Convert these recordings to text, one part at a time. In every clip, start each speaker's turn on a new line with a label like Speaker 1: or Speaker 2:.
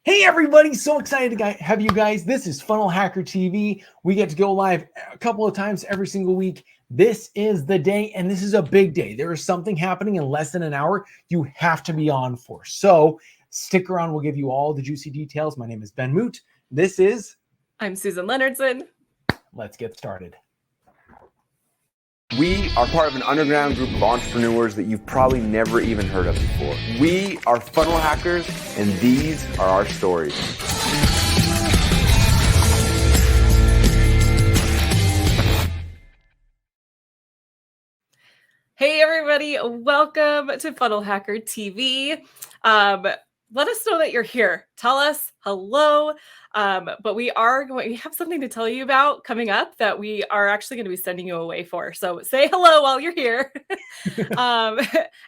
Speaker 1: Hey everybody, so excited to have you guys. This is Funnel Hacker TV. We get to go live a couple of times every single week. This is the day, and this is a big day. There is something happening in less than an hour you have to be on for. So stick around. We'll give you all the juicy details. My name is Ben Moot.
Speaker 2: I'm Susan Leonardson.
Speaker 1: Let's get started.
Speaker 3: We are part of an underground group of entrepreneurs that you've probably never even heard of before. We are funnel hackers, and these are our stories.
Speaker 2: Hey everybody, welcome to Funnel Hacker TV. Let us know that you're here. Tell us hello. But we have something to tell you about coming up that we are actually going to be sending you away for. So say hello while you're here.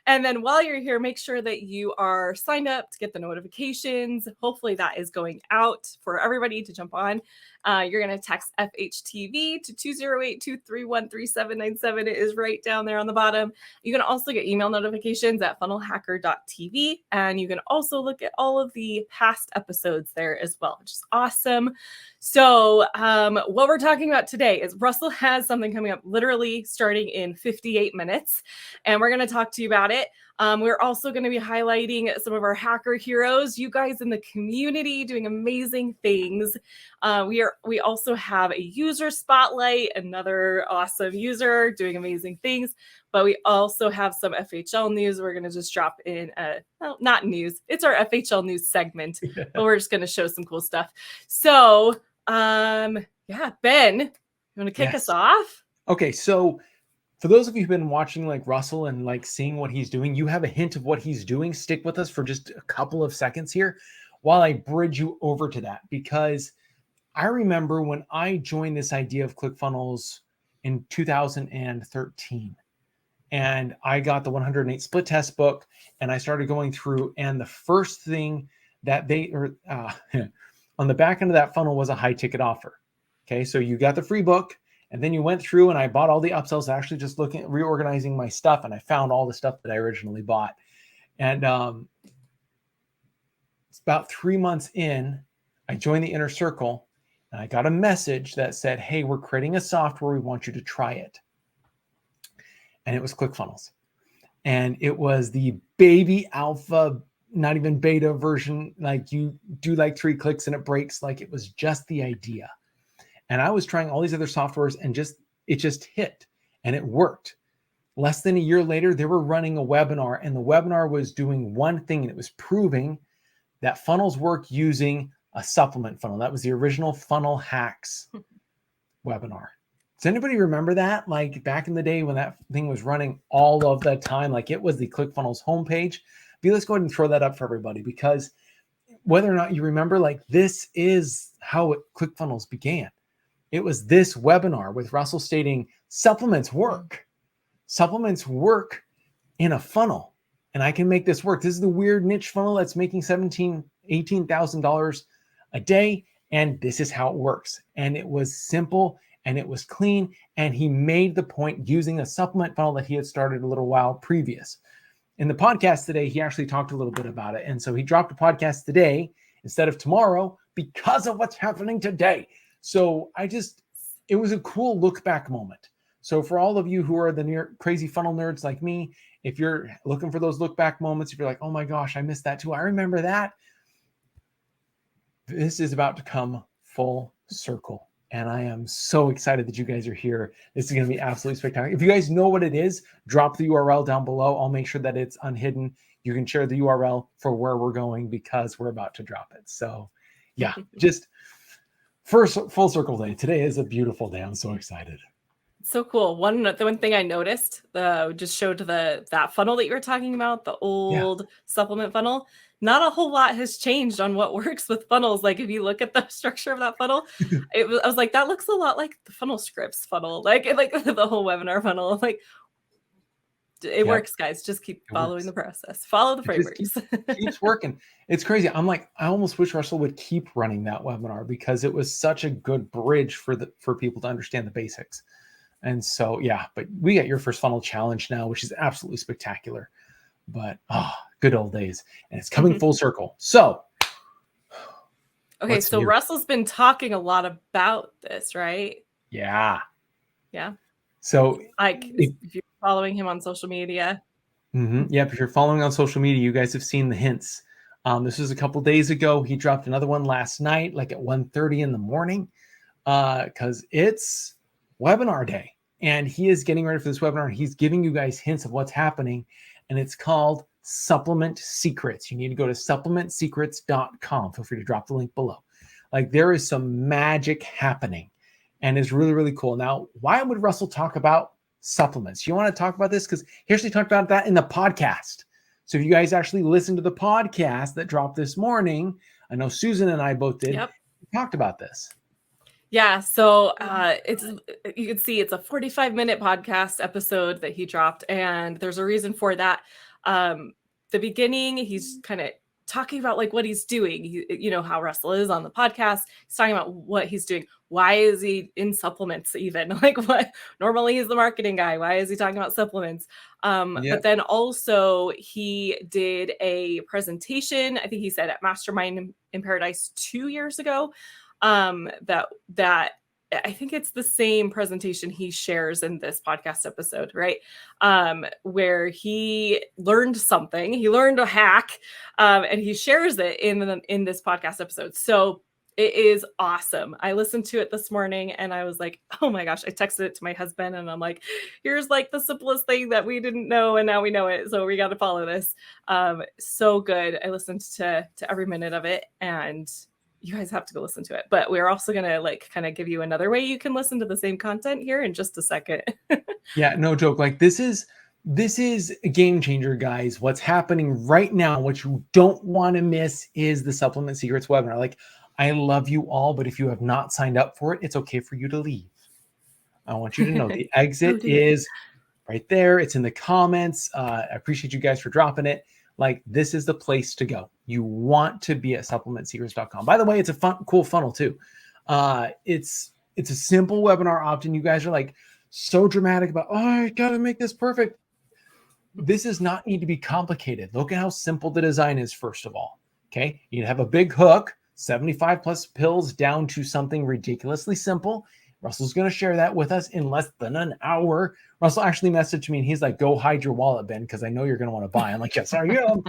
Speaker 2: And then while you're here, make sure that you are signed up to get the notifications. Hopefully that is going out for everybody to jump on. You're going to text FHTV to 208-231-3797. It is right down there on the bottom. You can also get email notifications at FunnelHacker.tv. And you can also look at all of the past episodes there as well, which is awesome. So what we're talking about today is Russell has something coming up literally starting in 58 minutes. And we're going to talk to you about it. We're also going to be highlighting some of our hacker heroes, you guys in the community doing amazing things. We also have a user spotlight, another awesome user doing amazing things. But we also have some FHL news. We're going to just drop in, not news. It's our FHL news segment, but we're just going to show some cool stuff. So, Ben, you want to kick us off?
Speaker 1: Okay, so for those of you who've been watching like Russell and like seeing what he's doing, you have a hint of what he's doing. Stick with us for just a couple of seconds here while I bridge you over to that, because I remember when I joined this idea of ClickFunnels in 2013. And I got the 108 split test book and I started going through, and the first thing that on the back end of that funnel was a high ticket offer. Okay. So you got the free book and then you went through and I bought all the upsells, actually just looking at reorganizing my stuff. And I found all the stuff that I originally bought. And it's about 3 months in, I joined the inner circle and I got a message that said, hey, we're creating a software. We want you to try it. And it was ClickFunnels. And it was the baby alpha, not even beta version. Like you do like 3 clicks and it breaks. Like it was just the idea. And I was trying all these other softwares and it just hit and it worked. Less than a year later, they were running a webinar and the webinar was doing one thing, and it was proving that funnels work using a supplement funnel. That was the original Funnel Hacks webinar. Does anybody remember that? Like back in the day when that thing was running all of the time, like it was the ClickFunnels homepage. But let's go ahead and throw that up for everybody, because whether or not you remember, like this is how ClickFunnels began. It was this webinar with Russell stating supplements work. Supplements work in a funnel, and I can make this work. This is the weird niche funnel that's making $17,000, $18,000 a day, and this is how it works. And it was simple. And it was clean. And he made the point using a supplement funnel that he had started a little while previous. In the podcast today, he actually talked a little bit about it. And so he dropped a podcast today instead of tomorrow because of what's happening today. So it was a cool look back moment. So for all of you who are the crazy funnel nerds like me, if you're looking for those look back moments, if you're like, oh my gosh, I missed that too. I remember that. This is about to come full circle. And I am so excited that you guys are here. This is going to be absolutely spectacular. If you guys know what it is, drop the URL down below. I'll make sure that it's unhidden. You can share the URL for where we're going because we're about to drop it. So yeah, just first full circle day. Today is a beautiful day. I'm so excited.
Speaker 2: So cool. The one thing I noticed, just showed that funnel that you were talking about, the old supplement funnel. Not a whole lot has changed on what works with funnels. Like if you look at the structure of that funnel, I was like, that looks a lot like the funnel scripts funnel, like the whole webinar funnel. Like it works, guys. Just keep following the process. Follow the frameworks.
Speaker 1: Keeps working. It's crazy. I'm like, I almost wish Russell would keep running that webinar because it was such a good bridge for people to understand the basics. And so, but we got your first funnel challenge now, which is absolutely spectacular. But good old days. And it's coming full circle. So
Speaker 2: Okay,
Speaker 1: What's
Speaker 2: so
Speaker 1: new?
Speaker 2: Russell's been talking a lot about this, right?
Speaker 1: Yeah.
Speaker 2: Yeah.
Speaker 1: So
Speaker 2: Like
Speaker 1: if,
Speaker 2: if you're following him on social media.
Speaker 1: yep, if you're following on social media, you guys have seen the hints. This was a couple days ago. He dropped another one last night, like at 1:30 in the morning, because it's webinar day. And he is getting ready for this webinar. He's giving you guys hints of what's happening. And it's called Supplement Secrets. You need to go to supplementsecrets.com. Feel free to drop the link below. Like there is some magic happening and it's really, really cool. Now, why would Russell talk about supplements? You want to talk about this? Because he actually talked about that in the podcast. So if you guys actually listen to the podcast that dropped this morning, I know Susan and I both did,
Speaker 2: Yep.
Speaker 1: we talked about this.
Speaker 2: Yeah, so it's you can see it's a 45-minute podcast episode that he dropped, and there's a reason for that. The beginning, he's kind of talking about like what he's doing. You know how Russell is on the podcast. He's talking about what he's doing. Why is he in supplements even? Like what? Normally he's the marketing guy. Why is he talking about supplements? But then also he did a presentation. I think he said at Mastermind in Paradise 2 years ago. That I think it's the same presentation he shares in this podcast episode, right? Where he learned something, he learned a hack, and he shares it in this podcast episode. So it is awesome. I listened to it this morning and I was like, oh my gosh, I texted it to my husband and I'm like, here's like the simplest thing that we didn't know and now we know it. So we got to follow this. So good. I listened to every minute of it and you guys have to go listen to it. But we're also going to like kind of give you another way you can listen to the same content here in just a second.
Speaker 1: Yeah, no joke. Like this is a game changer, guys. What's happening right now, what you don't want to miss is the Supplement Secrets webinar. Like I love you all, but if you have not signed up for it, it's okay for you to leave. I want you to know the exit is right there. It's in the comments. I appreciate you guys for dropping it. Like this is the place to go. You want to be at supplementsecrets.com. By the way, it's a cool funnel too. It's a simple webinar opt-in. You guys are like so dramatic about, oh, I gotta make this perfect. This does not need to be complicated. Look at how simple the design is, first of all. Okay. You have a big hook, 75 plus pills down to something ridiculously simple. Russell's going to share that with us in less than an hour. Russell actually messaged me and he's like, go hide your wallet, Ben, because I know you're going to want to buy. I'm like, yes, I am.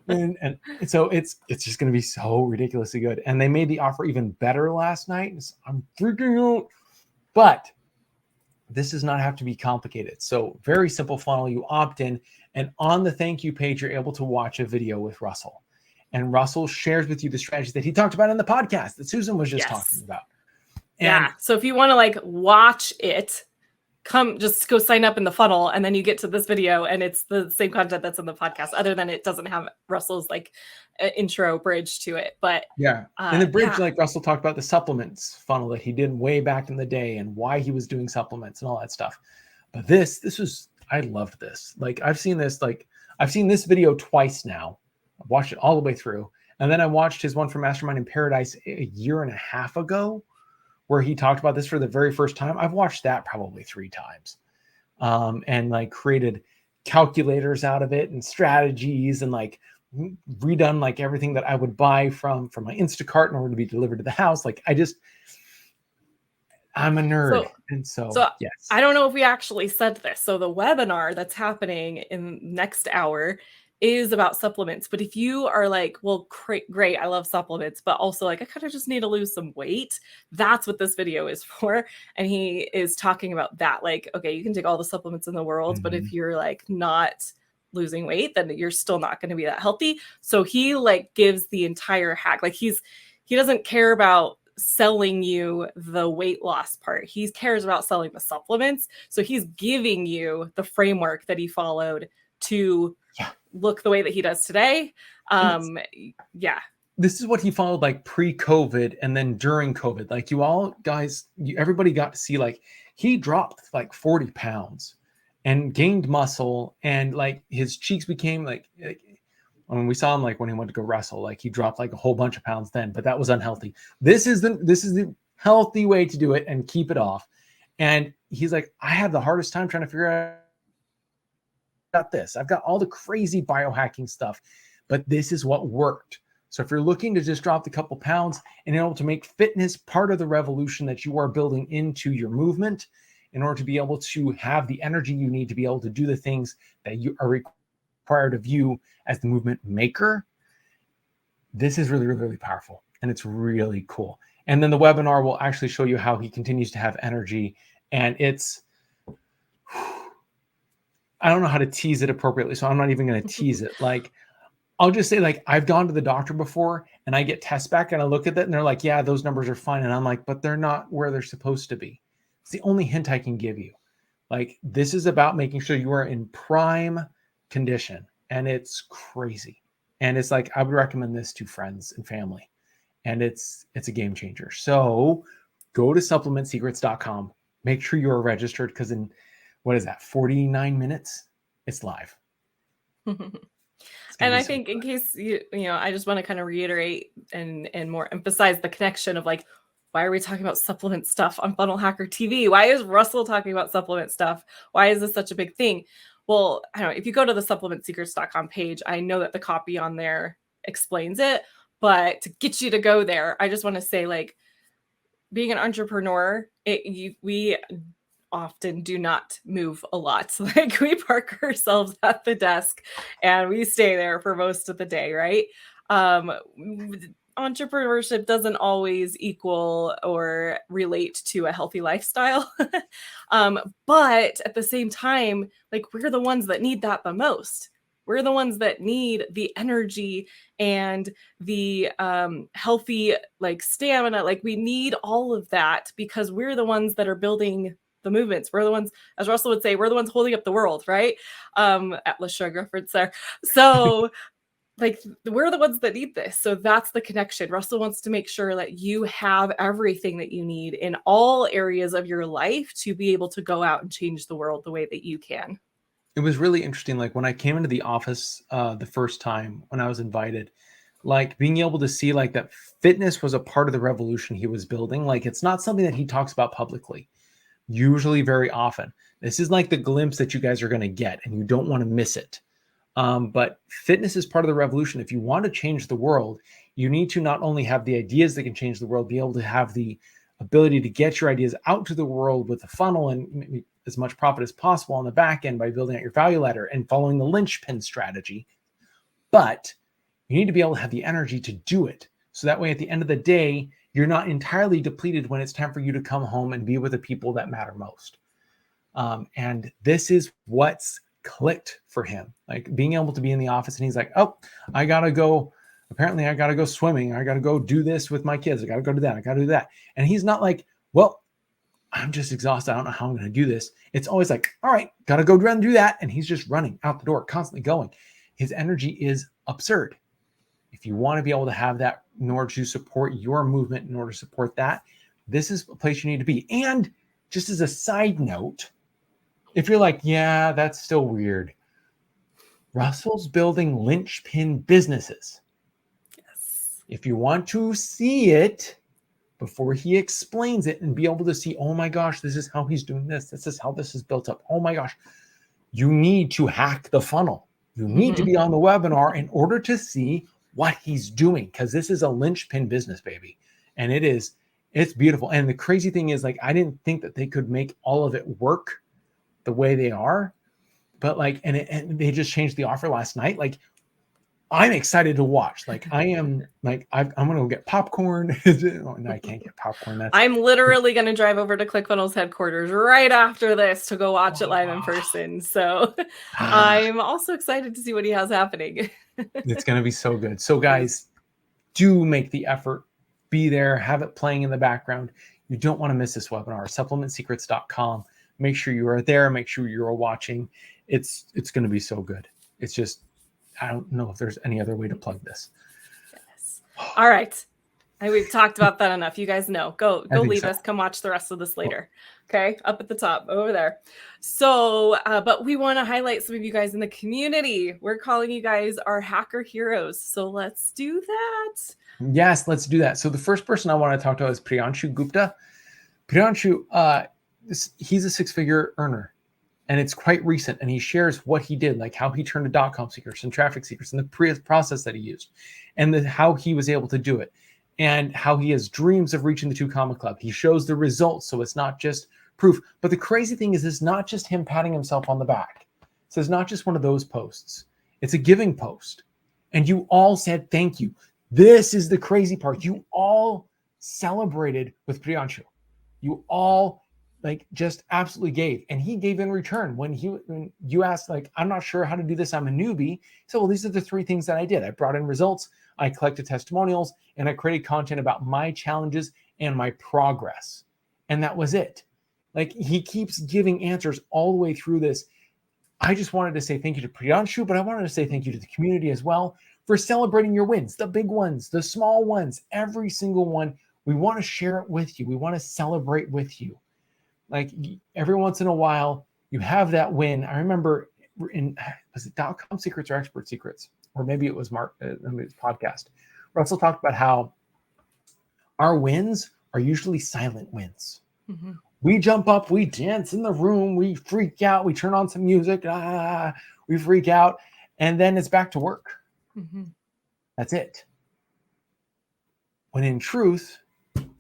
Speaker 1: and so it's just going to be so ridiculously good. And they made the offer even better last night. I'm freaking out. But this does not have to be complicated. So very simple funnel. You opt in and on the thank you page, you're able to watch a video with Russell. And Russell shares with you the strategies that he talked about in the podcast that Susan was just talking about.
Speaker 2: And so if you want to like watch it, just go sign up in the funnel and then you get to this video and it's the same content that's in the podcast, other than it doesn't have Russell's like intro bridge to it. But
Speaker 1: in the bridge, like Russell talked about the supplements funnel that he did way back in the day and why he was doing supplements and all that stuff. But this was, I loved this. Like I've seen this video twice now. I've watched it all the way through. And then I watched his one from Mastermind in Paradise a year and a half ago, where he talked about this for the very first time. I've watched that probably 3 times and like created calculators out of it and strategies and like redone like everything that I would buy from my Instacart in order to be delivered to the house. Like I'm a nerd. So yes.
Speaker 2: I don't know if we actually said this. So the webinar that's happening in next hour is about supplements. But if you are like, well, great, I love supplements, but also like, I kind of just need to lose some weight. That's what this video is for. And he is talking about that. Like, okay, you can take all the supplements in the world, but if you're like not losing weight, then you're still not going to be that healthy. So he like gives the entire hack. Like he doesn't care about selling you the weight loss part. He cares about selling the supplements. So he's giving you the framework that he followed to look the way that he does today.
Speaker 1: This is what he followed like pre-COVID and then during COVID. Like everybody got to see like he dropped like 40 pounds and gained muscle and like his cheeks became like when we saw him like when he went to go wrestle, like he dropped like a whole bunch of pounds then, but that was unhealthy. This is the healthy way to do it and keep it off. And he's like, I had the hardest time trying to figure out this. I've got all the crazy biohacking stuff, but this is what worked. So if you're looking to just drop the couple pounds and able to make fitness part of the revolution that you are building into your movement in order to be able to have the energy you need to be able to do the things that you are required of you as the movement maker, this is really, really, really powerful. And it's really cool. And then the webinar will actually show you how he continues to have energy. And it's, I don't know how to tease it appropriately, so I'm not even going to tease it. Like, I'll just say, like, I've gone to the doctor before and I get tests back and I look at that and they're like, yeah, those numbers are fine. And I'm like, but they're not where they're supposed to be. It's the only hint I can give you. Like, this is about making sure you are in prime condition, and it's crazy. And it's like, I would recommend this to friends and family, and it's a game changer. So go to supplementsecrets.com. Make sure you are registered, because in, what is that, 49 minutes, it's live.
Speaker 2: And I think in case you know, I just want to kind of reiterate and more emphasize the connection of like, why are we talking about supplement stuff on Funnel Hacker TV? Why is Russell talking about supplement stuff? Why is this such a big thing? Well, I don't know. If you go to the supplementsecrets.com page, I know that the copy on there explains it, but to get you to go there, I just want to say, like, being an entrepreneur, we often do not move a lot. Like, we park ourselves at the desk and we stay there for most of the day, right? Entrepreneurship doesn't always equal or relate to a healthy lifestyle. But at the same time, like, we're the ones that need that the most. We're the ones that need the energy and the healthy, like, stamina. Like, we need all of that because we're the ones that are building the movements. We're the ones, as Russell would say, we're the ones holding up the world, right? Atlas Shrugged reference there. So like, we're the ones that need this. So that's the connection. Russell wants to make sure that you have everything that you need in all areas of your life to be able to go out and change the world the way that you can.
Speaker 1: It was really interesting. Like, when I came into the office the first time when I was invited, like, being able to see, like, that fitness was a part of the revolution he was building. Like, it's not something that he talks about publicly, usually very often. This is like the glimpse that you guys are going to get, and you don't want to miss it. But fitness is part of the revolution. If you want to change the world, you need to not only have the ideas that can change the world, be able to have the ability to get your ideas out to the world with a funnel and maybe as much profit as possible on the back end by building out your value ladder and following the linchpin strategy. But you need to be able to have the energy to do it. So that way, at the end of the day, you're not entirely depleted when it's time for you to come home and be with the people that matter most. And this is what's clicked for him, like, being able to be in the office and he's like, oh, I gotta go swimming, I gotta go do this with my kids, I gotta go do that, I gotta do that. And he's not like, well, I'm just exhausted, I don't know how I'm gonna do this. It's always like, all right, gotta go run and do that. And he's just running out the door, constantly going. His energy is absurd. If you want to be able to have that in order to support your movement, in order to support that, this is a place you need to be. And just as a side note, if you're like, yeah, that's still weird, Russell's building linchpin businesses.
Speaker 2: Yes.
Speaker 1: If you want to see it before he explains it and be able to see, oh my gosh, this is how he's doing this. This is how this is built up. Oh my gosh, you need to hack the funnel. You need to be on the webinar in order to see what he's doing, because this is a linchpin business, baby. And it's beautiful. And the crazy thing is, like, I didn't think that they could make all of it work the way they are, but like, and they just changed the offer last night. Like, I'm excited to watch. Like, I am, like, I'm going to go get popcorn. Oh, no, I can't get popcorn.
Speaker 2: I'm literally going to drive over to ClickFunnels headquarters right after this to go watch it live in person. So I'm also excited to see what he has happening.
Speaker 1: It's going to be so good. So guys, do make the effort, be there, have it playing in the background. You don't want to miss this webinar. Supplementsecrets.com. Make sure you are there. Make sure you're watching. It's going to be so good. It's just, I don't know if there's any other way to plug this.
Speaker 2: Yes. All right. We've talked about that enough. You guys know. Go leave us. Come watch the rest of this later. Okay. Up at the top over there. So, but we want to highlight some of you guys in the community. We're calling you guys our hacker heroes. So let's do that.
Speaker 1: Yes, let's do that. So the first person I want to talk to is Priyanshu Gupta. Priyanshu, he's a six-figure earner. and it's quite recent. And he shares what he did, like how he turned to .com secrets and traffic secrets and the process that he used, and how he was able to do it, and how he has dreams of reaching the 2 Comma Club. He shows the results, so it's not just proof. But the crazy thing is, it's not just him patting himself on the back. So it's not just one of those posts. It's a giving post. And you all said thank you. This is the crazy part. You all celebrated with Priyanshu. You all just absolutely gave. And he gave in return. When you asked, I'm not sure how to do this, I'm a newbie. He said, well, these are the 3 things that I did. I brought in results, I collected testimonials, and I created content about my challenges and my progress. And that was it. He keeps giving answers all the way through this. I just wanted to say thank you to Priyanshu, but I wanted to say thank you to the community as well for celebrating your wins, the big ones, the small ones, every single one. We want to share it with you. We want to celebrate with you. Every once in a while, you have that win. I remember was it .com secrets or expert secrets? Or maybe it was his podcast. Russell talked about how our wins are usually silent wins. Mm-hmm. We jump up, we dance in the room, we freak out, we turn on some music, we freak out, and then it's back to work. Mm-hmm. That's it. When in truth,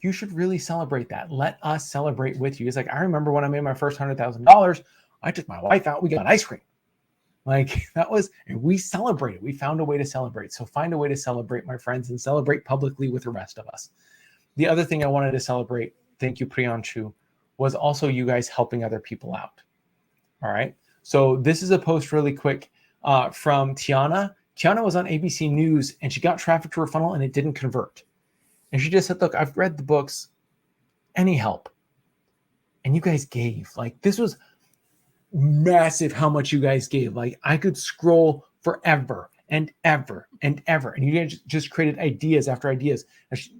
Speaker 1: you should really celebrate that. Let us celebrate with you. It's I remember when I made my first $100,000, I took my wife out, we got ice cream. And we celebrated. We found a way to celebrate. So find a way to celebrate, my friends, and celebrate publicly with the rest of us. The other thing I wanted to celebrate, thank you, Priyanshu, was also you guys helping other people out. All right. So this is a post really quick from Tiana. Tiana was on ABC News and she got traffic to her funnel and it didn't convert. And she just said, look, I've read the books. Any help? And you guys gave. This was massive how much you guys gave. I could scroll forever and ever and ever. And you guys just created ideas after ideas.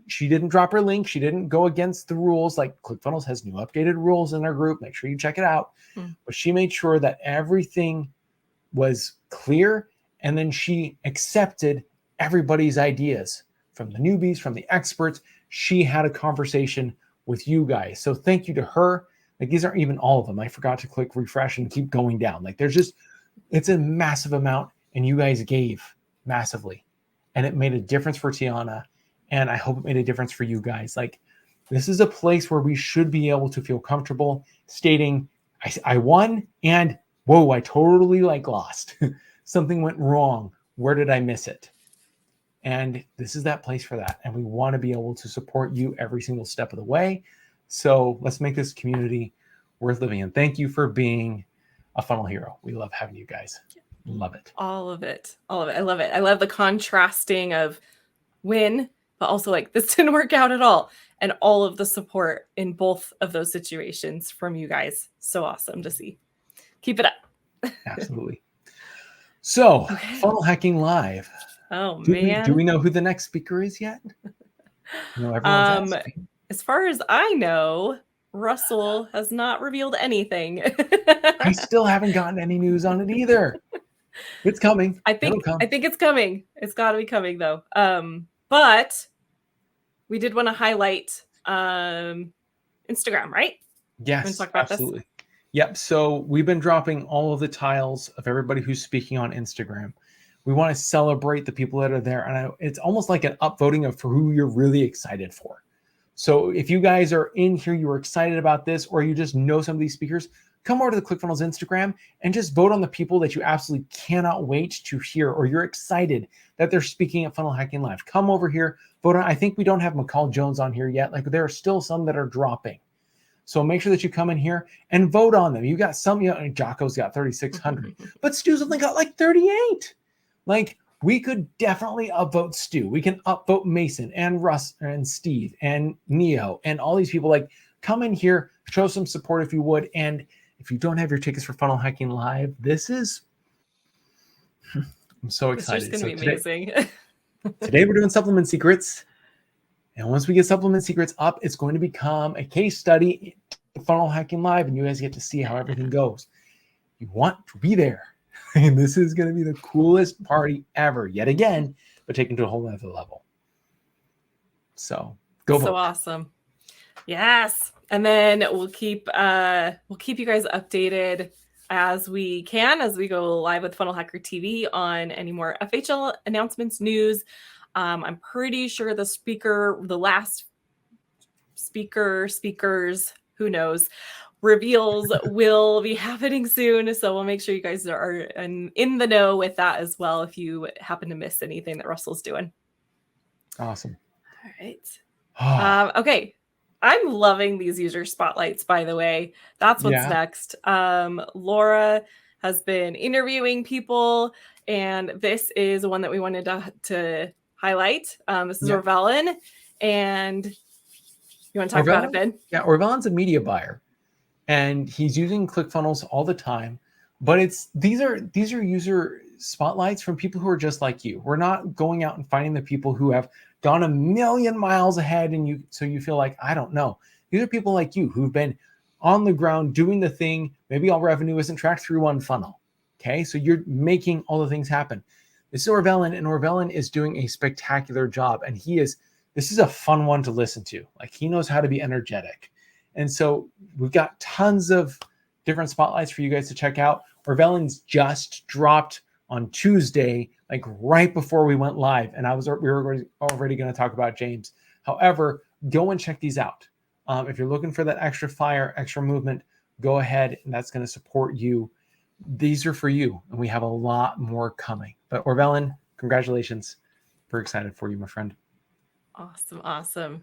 Speaker 1: She didn't drop her link. She didn't go against the rules. ClickFunnels has new updated rules in their group. Make sure you check it out. But she made sure that everything was clear. And then she accepted everybody's ideas from the newbies, from the experts. She had a conversation with you guys. So thank you to her. These aren't even all of them. I forgot to click refresh and keep going down. It's a massive amount. And you guys gave massively. And it made a difference for Tiana. And I hope it made a difference for you guys. This is a place where we should be able to feel comfortable stating, I won, and whoa, I totally lost. Something went wrong. Where did I miss it? And this is that place for that. And we want to be able to support you every single step of the way. So let's make this community worth living in. Thank you for being a funnel hero. We love having you guys. Love it.
Speaker 2: All of it. I love it. I love the contrasting of win, but also this didn't work out at all. And all of the support in both of those situations from you guys. So awesome to see. Keep it up.
Speaker 1: Absolutely. So Funnel Hacking Live.
Speaker 2: Oh, man.
Speaker 1: Do we know who the next speaker is yet? Everyone's asking.
Speaker 2: As far as I know, Russell has not revealed anything.
Speaker 1: I still haven't gotten any news on it either. It's coming.
Speaker 2: I think it's coming. It's got to be coming though. But we did want to highlight Instagram, right?
Speaker 1: Yes,
Speaker 2: talk about
Speaker 1: absolutely. This? Yep. So we've been dropping all of the tiles of everybody who's speaking on Instagram. We want to celebrate the people that are there, and it's almost like an upvoting for who you're really excited for. So if you guys are in here, you are excited about this, or you just know some of these speakers, come over to the ClickFunnels Instagram and just vote on the people that you absolutely cannot wait to hear, or you're excited that they're speaking at Funnel Hacking Live. Come over here, vote on. I think we don't have McCall Jones on here yet. There are still some that are dropping. So make sure that you come in here and vote on them. You got some, Jocko's got 3,600, but Stu's only got 38. We could definitely upvote Stu. We can upvote Mason and Russ and Steve and Neo and all these people. Come in here, show some support if you would. And if you don't have your tickets for Funnel Hacking Live, I'm so excited.
Speaker 2: It's going to be amazing.
Speaker 1: Today we're doing supplement secrets. And once we get supplement secrets up, it's going to become a case study in Funnel Hacking Live. And you guys get to see how everything goes. You want to be there. And this is going to be the coolest party ever, yet again, but taken to a whole other level. So go vote.
Speaker 2: So awesome. Yes. And then we'll keep you guys updated as we can, as we go live with Funnel Hacker TV on any more FHL announcements, news. I'm pretty sure the last speakers, who knows, reveals will be happening soon. So we'll make sure you guys are in the know with that as well if you happen to miss anything that Russell's doing.
Speaker 1: Awesome.
Speaker 2: All right. Okay. I'm loving these user spotlights, by the way. That's what's next. Laura has been interviewing people, and this is one that we wanted to highlight. This is Orvelin, and you want to talk about it, Ben?
Speaker 1: Yeah, Orvelin's a media buyer, and he's using ClickFunnels all the time. But these are user spotlights from people who are just like you. We're not going out and finding the people who have gone a million miles ahead, and so you feel like, I don't know. These are people like you who've been on the ground doing the thing. Maybe all revenue isn't tracked through one funnel. Okay, so you're making all the things happen. This is Orvelin, and Orvelin is doing a spectacular job, and this is a fun one to listen to. Like, he knows how to be energetic. And so we've got tons of different spotlights for you guys to check out. Orvelin's just dropped on Tuesday, like right before we went live. And we were already going to talk about James. However, go and check these out. If you're looking for that extra fire, extra movement, go ahead, and that's going to support you. These are for you, and we have a lot more coming. But Orvelin, congratulations. Very excited for you, my friend.
Speaker 2: Awesome.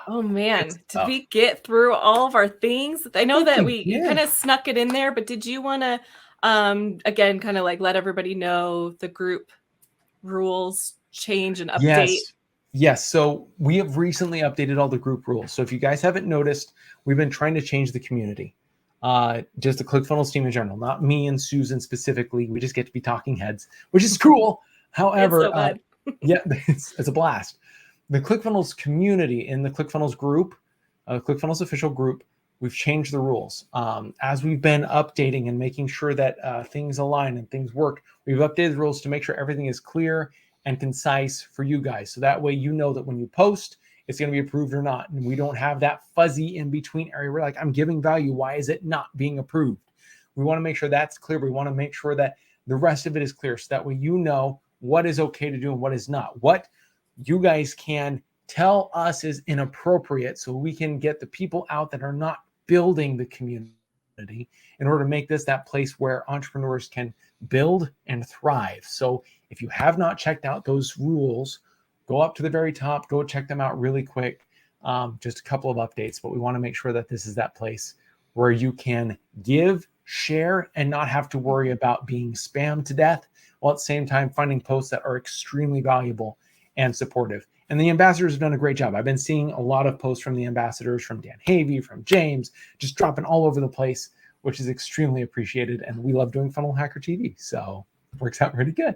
Speaker 2: Oh man, did we get through all of our things? I know that we kind of snuck it in there, but did you want to again kind of like let everybody know the group rules change and update?
Speaker 1: Yes. So we have recently updated all the group rules. So if you guys haven't noticed, we've been trying to change the community. Just the ClickFunnels team in general, not me and Susan specifically. We just get to be talking heads, which is cool. However, it's a blast. The ClickFunnels community in the ClickFunnels group, ClickFunnels official group, we've changed the rules. As we've been updating and making sure that things align and things work, we've updated the rules to make sure everything is clear and concise for you guys. So that way you know that when you post, it's going to be approved or not. And we don't have that fuzzy in between area where like, I'm giving value. Why is it not being approved? We want to make sure that's clear. We want to make sure that the rest of it is clear. So that way you know what is okay to do and what is not. What you guys can tell us is inappropriate so we can get the people out that are not building the community in order to make this that place where entrepreneurs can build and thrive. So if you have not checked out those rules, go up to the very top, go check them out really quick. Just a couple of updates, but we want to make sure that this is that place where you can give, share, and not have to worry about being spammed to death, while at the same time finding posts that are extremely valuable and supportive. And the ambassadors have done a great job. I've been seeing a lot of posts from the ambassadors, from Dan Havey, from James, just dropping all over the place, which is extremely appreciated. And we love doing Funnel Hacker TV. So it works out pretty good.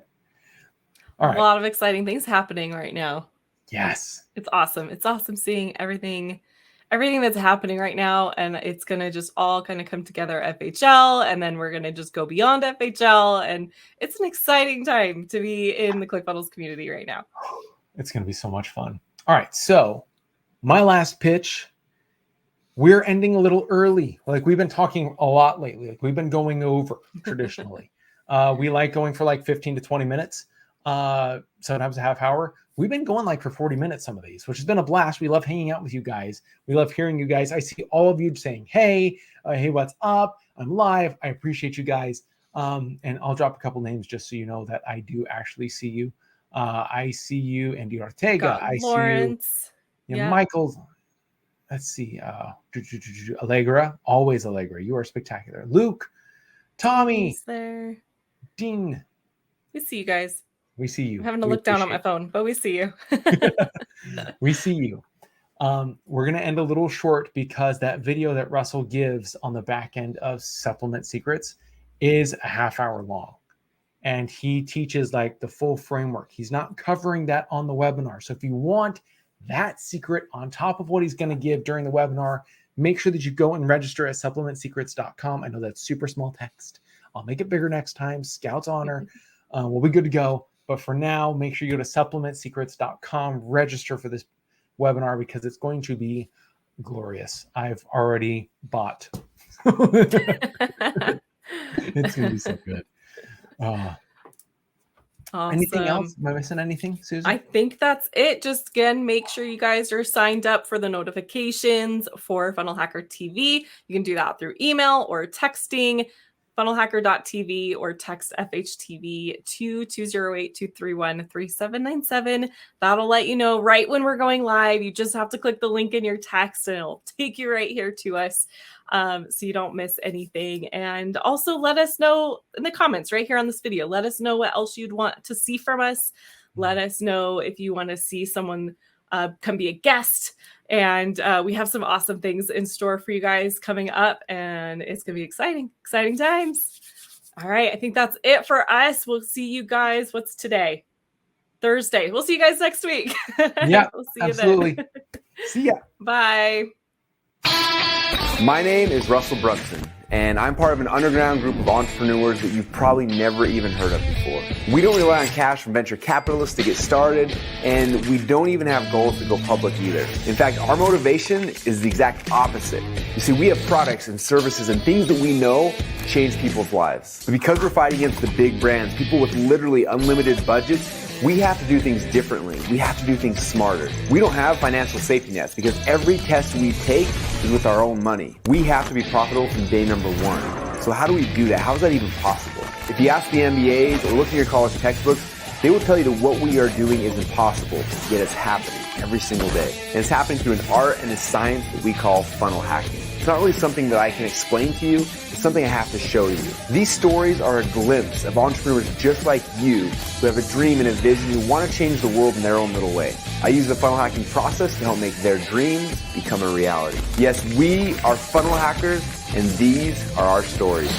Speaker 1: All right.
Speaker 2: A lot of exciting things happening right now.
Speaker 1: Yes.
Speaker 2: It's awesome. It's awesome seeing everything that's happening right now. And it's going to just all kind of come together at FHL. And then we're going to just go beyond FHL. And it's an exciting time to be in the ClickFunnels community right now.
Speaker 1: It's going to be so much fun. All right. So my last pitch, we're ending a little early. Like, we've been talking a lot lately. Like, we've been going over traditionally. We like going for like 15 to 20 minutes. Sometimes a half hour. We've been going like for 40 minutes, some of these, which has been a blast. We love hanging out with you guys. We love hearing you guys. I see all of you saying, hey, what's up? I'm live. I appreciate you guys. And I'll drop a couple names just so you know that I do actually see you. I see you, Andy Ortega. I
Speaker 2: Lawrence.
Speaker 1: See you. Michael. Let's see. Allegra. Always Allegra. You are spectacular. Luke. Tommy.
Speaker 2: He's there.
Speaker 1: Dean.
Speaker 2: We see you guys.
Speaker 1: We see you.
Speaker 2: I'm having to look down on my phone, but we see you.
Speaker 1: We see you. We're going to end a little short because that video that Russell gives on the back end of Supplement Secrets is a half hour long. And he teaches like the full framework. He's not covering that on the webinar. So if you want that secret on top of what he's going to give during the webinar, make sure that you go and register at supplementsecrets.com. I know that's super small text. I'll make it bigger next time. Scout's honor. We'll be good to go. But for now, make sure you go to supplementsecrets.com, register for this webinar because it's going to be glorious. I've already bought. It's going to be so good. Oh.
Speaker 2: Awesome.
Speaker 1: Anything else? Am I missing anything, Susan?
Speaker 2: I think that's it. Just again, make sure you guys are signed up for the notifications for Funnel Hacker TV. You can do that through email or texting FunnelHacker.tv or text FHTV to 208-231-3797. That'll let you know right when we're going live. You just have to click the link in your text and it'll take you right here to us. So you don't miss anything. And also let us know in the comments right here on this video. Let us know what else you'd want to see from us. Let us know if you want to see someone come be a guest. And we have some awesome things in store for you guys coming up. And it's going to be exciting times. All right. I think that's it for us. We'll see you guys. What's today? Thursday. We'll see you guys next week.
Speaker 1: Yeah,
Speaker 2: we'll see
Speaker 1: absolutely.
Speaker 2: You then.
Speaker 1: See ya.
Speaker 2: Bye.
Speaker 3: My name is Russell Brunson, and I'm part of an underground group of entrepreneurs that you've probably never even heard of before. We don't rely on cash from venture capitalists to get started, and we don't even have goals to go public either. In fact, our motivation is the exact opposite. You see, we have products and services and things that we know change people's lives. But because we're fighting against the big brands, people with literally unlimited budgets, we have to do things differently. We have to do things smarter. We don't have financial safety nets because every test we take is with our own money. We have to be profitable from day number one. So how do we do that? How is that even possible? If you ask the MBAs or look at your college textbooks, they will tell you that what we are doing is impossible, yet it's happening every single day. And it's happening through an art and a science that we call funnel hacking. It's not really something that I can explain to you. It's something I have to show you. These stories are a glimpse of entrepreneurs just like you who have a dream and a vision who want to change the world in their own little way. I use the funnel hacking process to help make their dreams become a reality. Yes, we are funnel hackers, and these are our stories.